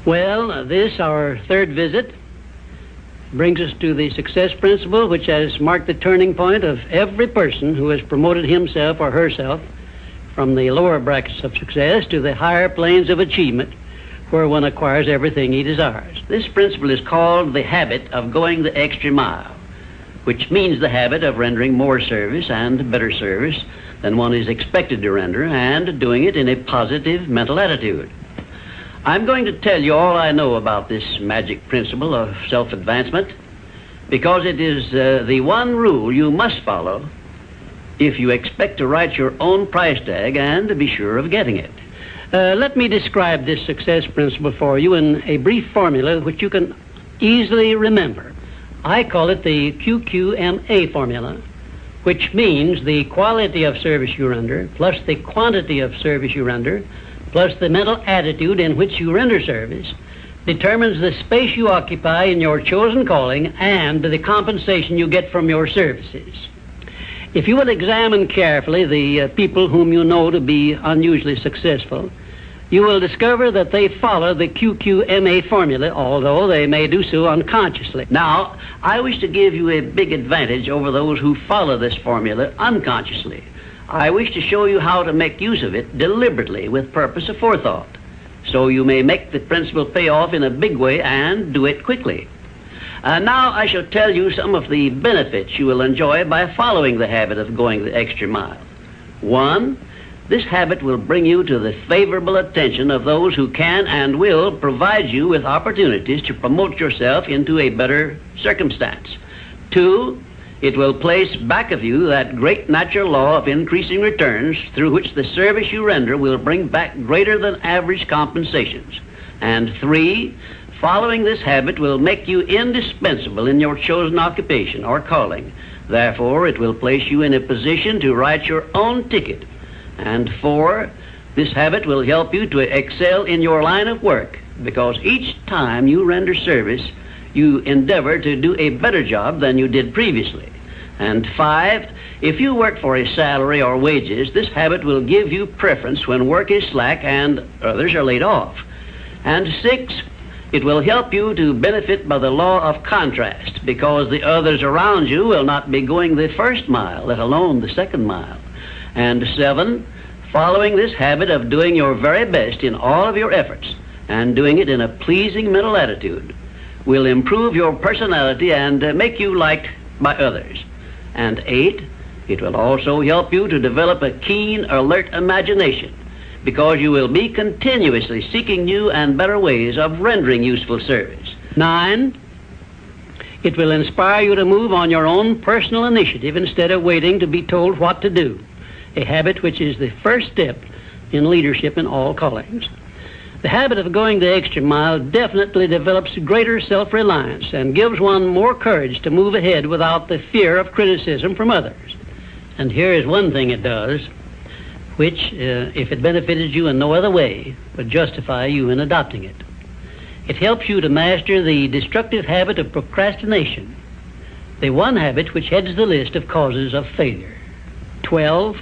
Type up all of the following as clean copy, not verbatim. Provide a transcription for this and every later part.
Well, this, our third visit, brings us to the success principle, which has marked the turning point of every person who has promoted himself or herself from the lower brackets of success to the higher planes of achievement, where one acquires everything he desires. This principle is called the habit of going the extra mile, which means the habit of rendering more service and better service than one is expected to render, and doing it in a positive mental attitude. I'm going to tell you all I know about this magic principle of self-advancement, because it is the one rule you must follow if you expect to write your own price tag and to be sure of getting it. Let me describe this success principle for you in a brief formula which you can easily remember. I call it the QQMA formula, which means the quality of service you render plus the quantity of service you render plus the mental attitude in which you render service determines the space you occupy in your chosen calling and the compensation you get from your services. If you will examine carefully the people whom you know to be unusually successful, you will discover that they follow the QQMA formula, although they may do so unconsciously. Now, I wish to give you a big advantage over those who follow this formula unconsciously. I wish to show you how to make use of it deliberately with purpose of forethought, so you may make the principle pay off in a big way and do it quickly. Now I shall tell you some of the benefits you will enjoy by following the habit of going the extra mile. 1, this habit will bring you to the favorable attention of those who can and will provide you with opportunities to promote yourself into a better circumstance. 2, it will place back of you that great natural law of increasing returns through which the service you render will bring back greater than average compensations. And 3, following this habit will make you indispensable in your chosen occupation or calling. Therefore, it will place you in a position to write your own ticket. And 4, this habit will help you to excel in your line of work, because each time you render service, you endeavor to do a better job than you did previously. And 5, if you work for a salary or wages, this habit will give you preference when work is slack and others are laid off. And 6, it will help you to benefit by the law of contrast, because the others around you will not be going the first mile, let alone the second mile. And 7, following this habit of doing your very best in all of your efforts and doing it in a pleasing mental attitude will improve your personality and make you liked by others. And 8, it will also help you to develop a keen, alert imagination, because you will be continuously seeking new and better ways of rendering useful service. 9, it will inspire you to move on your own personal initiative instead of waiting to be told what to do, a habit which is the first step in leadership in all callings. The habit of going the extra mile definitely develops greater self-reliance and gives one more courage to move ahead without the fear of criticism from others. And here is one thing it does, which, if it benefited you in no other way, would justify you in adopting it. It helps you to master the destructive habit of procrastination, the one habit which heads the list of causes of failure. 12,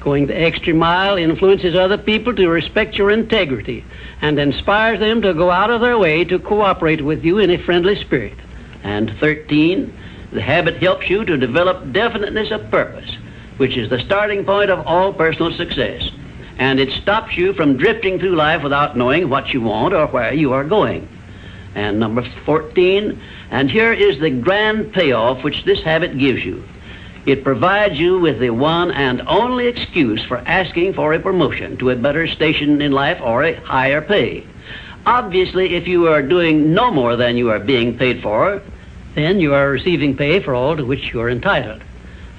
going the extra mile influences other people to respect your integrity and inspires them to go out of their way to cooperate with you in a friendly spirit. And 13, the habit helps you to develop definiteness of purpose, which is the starting point of all personal success. And it stops you from drifting through life without knowing what you want or where you are going. And number 14, and here is the grand payoff which this habit gives you. It provides you with the one and only excuse for asking for a promotion to a better station in life or a higher pay. Obviously, if you are doing no more than you are being paid for, then you are receiving pay for all to which you are entitled,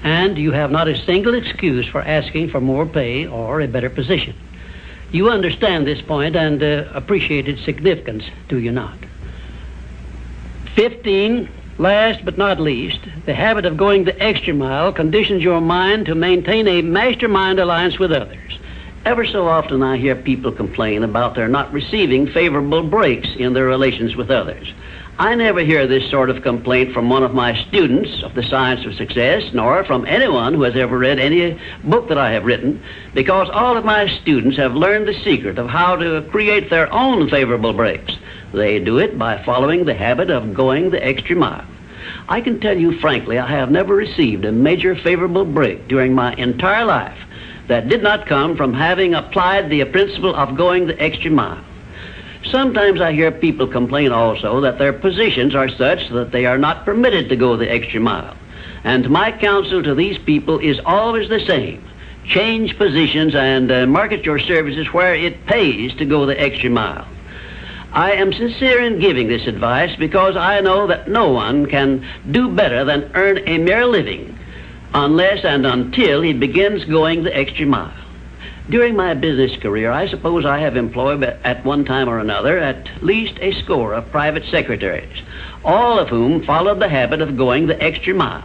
and you have not a single excuse for asking for more pay or a better position. You understand this point and appreciate its significance, do you not? 15, last but not least, the habit of going the extra mile conditions your mind to maintain a mastermind alliance with others. Ever so often I hear people complain about their not receiving favorable breaks in their relations with others. I never hear this sort of complaint from one of my students of the science of success, nor from anyone who has ever read any book that I have written, because all of my students have learned the secret of how to create their own favorable breaks. They do it by following the habit of going the extra mile. I can tell you frankly, I have never received a major favorable break during my entire life that did not come from having applied the principle of going the extra mile. Sometimes I hear people complain also that their positions are such that they are not permitted to go the extra mile. And my counsel to these people is always the same. Change positions and market your services where it pays to go the extra mile. I am sincere in giving this advice because I know that no one can do better than earn a mere living unless and until he begins going the extra mile. During my business career, I suppose I have employed at one time or another at least a score of private secretaries, all of whom followed the habit of going the extra mile.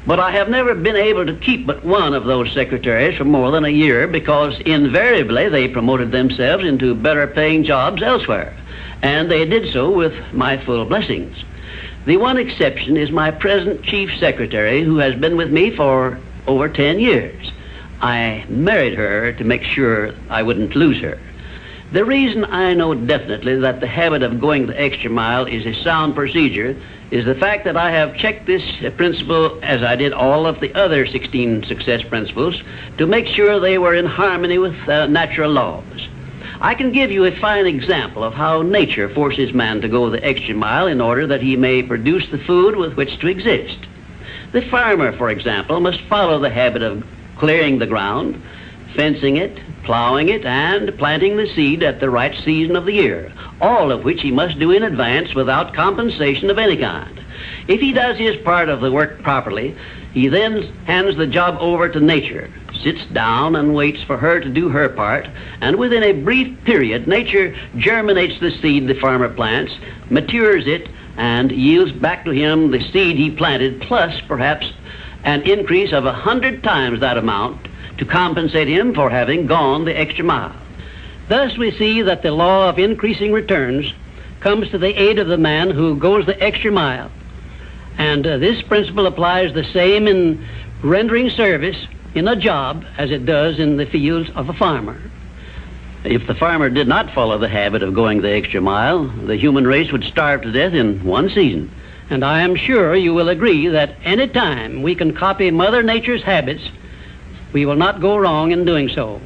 But I have never been able to keep but one of those secretaries for more than a year because invariably they promoted themselves into better paying jobs elsewhere, and they did so with my full blessings. The one exception is my present chief secretary, who has been with me for over 10 years. I married her to make sure I wouldn't lose her. The reason I know definitely that the habit of going the extra mile is a sound procedure is the fact that I have checked this principle, as I did all of the other 16 success principles, to make sure they were in harmony with natural laws. I can give you a fine example of how nature forces man to go the extra mile in order that he may produce the food with which to exist. The farmer, for example, must follow the habit of clearing the ground, fencing it, plowing it, and planting the seed at the right season of the year, all of which he must do in advance without compensation of any kind. If he does his part of the work properly, he then hands the job over to nature, sits down and waits for her to do her part, and within a brief period, nature germinates the seed the farmer plants, matures it, and yields back to him the seed he planted, plus perhaps an increase of 100 times that amount to compensate him for having gone the extra mile. Thus we see that the law of increasing returns comes to the aid of the man who goes the extra mile. And this principle applies the same in rendering service in a job as it does in the fields of a farmer. If the farmer did not follow the habit of going the extra mile, the human race would starve to death in one season. And I am sure you will agree that any time we can copy Mother Nature's habits, we will not go wrong in doing so.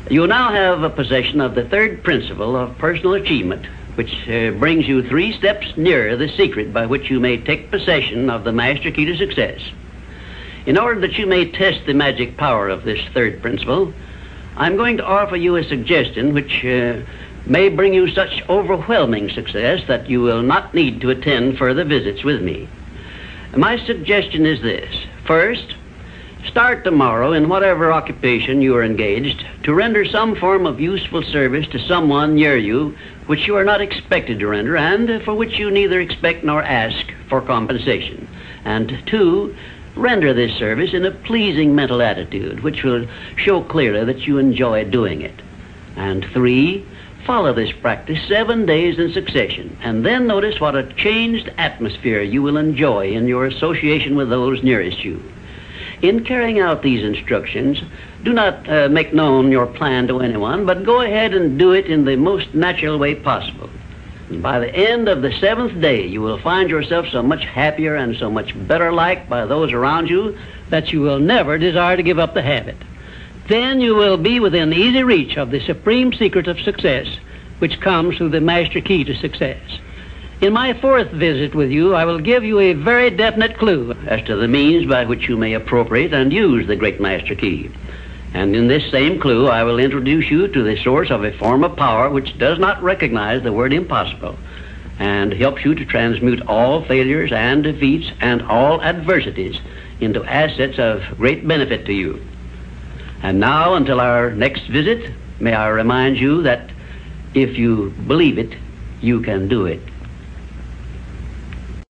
You now have a possession of the third principle of personal achievement, which brings you 3 steps nearer the secret by which you may take possession of the master key to success. In order that you may test the magic power of this third principle, I'm going to offer you a suggestion which may bring you such overwhelming success that you will not need to attend further visits with me. My suggestion is this. First, start tomorrow in whatever occupation you are engaged to render some form of useful service to someone near you which you are not expected to render and for which you neither expect nor ask for compensation. And 2, render this service in a pleasing mental attitude which will show clearly that you enjoy doing it. And 3, follow this practice 7 days in succession, and then notice what a changed atmosphere you will enjoy in your association with those nearest you. In carrying out these instructions, do not make known your plan to anyone, but go ahead and do it in the most natural way possible. And by the end of the 7th day, you will find yourself so much happier and so much better liked by those around you that you will never desire to give up the habit. Then you will be within easy reach of the supreme secret of success, which comes through the master key to success. In my 4th visit with you, I will give you a very definite clue as to the means by which you may appropriate and use the great master key. And in this same clue, I will introduce you to the source of a form of power which does not recognize the word impossible and helps you to transmute all failures and defeats and all adversities into assets of great benefit to you. And now, until our next visit, may I remind you that if you believe it, you can do it.